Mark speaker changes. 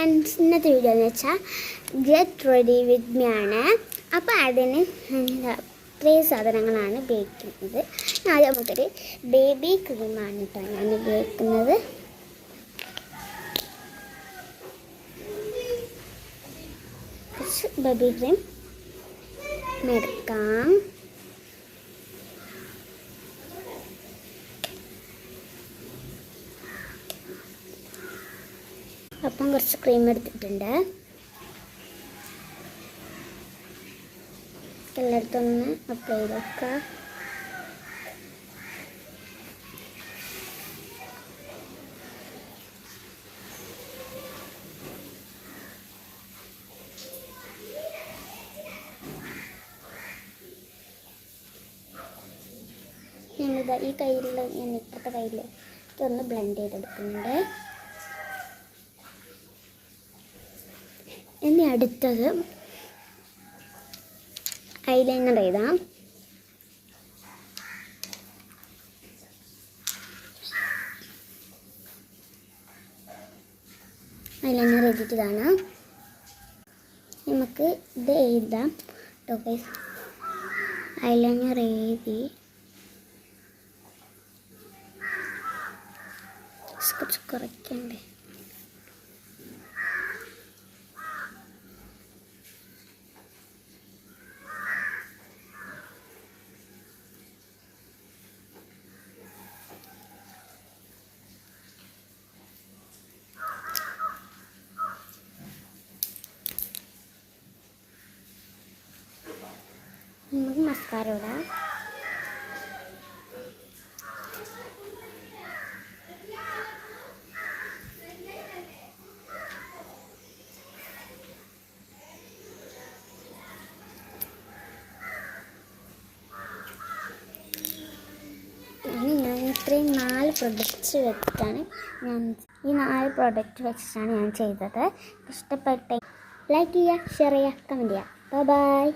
Speaker 1: Friends, ഇന്നത്തെ video എന്ന് വെച്ചാൽ ഗെറ്റ് റെഡി വിത്ത് മീ ആണ്. അപ്പോൾ അതിന് ഇത്രയും സാധനങ്ങളാണ് ഉപയോഗിക്കുന്നത്. ആദ്യം നമുക്കൊരു ബേബി ക്രീമാണ് കേട്ടോ ഞാൻ ഉപയോഗിക്കുന്നത്. കുറച്ച് ബേബി ക്രീം എടുക്കാം. അപ്പം കുറച്ച് ക്രീം എടുത്തിട്ടുണ്ട്. എല്ലായിടത്തൊന്ന് അപ്ലൈ ചെയ്ത് വെക്കാം. ഞാനിതാ ഈ കയ്യിൽ, ഞാൻ ഇപ്പുറത്തെ കയ്യിൽ ഇതൊന്ന് ബ്ലെൻഡ് ചെയ്തെടുക്കുന്നുണ്ട്. ഇനി അടുത്തത് ഐലൈനർ എഴുതാം. ഐലൈനർ എഴുതിയിട്ടതാണ്. നമുക്ക് ഇത് എഴുതാം കേട്ടോ ഗൈസ്. ഐലൈനർ എഴുതി കുറച്ച് കുറയ്ക്കണ്ടേ. നമുക്ക് മസ്കാര ഇടാം. ഞാൻ ഇത്രയും 4 പ്രൊഡക്റ്റ്സ് വെച്ചിട്ടാണ് ഞാൻ ചെയ്തത്. ഇഷ്ടപ്പെട്ട ലൈക്ക് ചെയ്യുക, ഷെയർ ചെയ്യുക, കമൻറ്റ് ചെയ്യുക. ബൈ.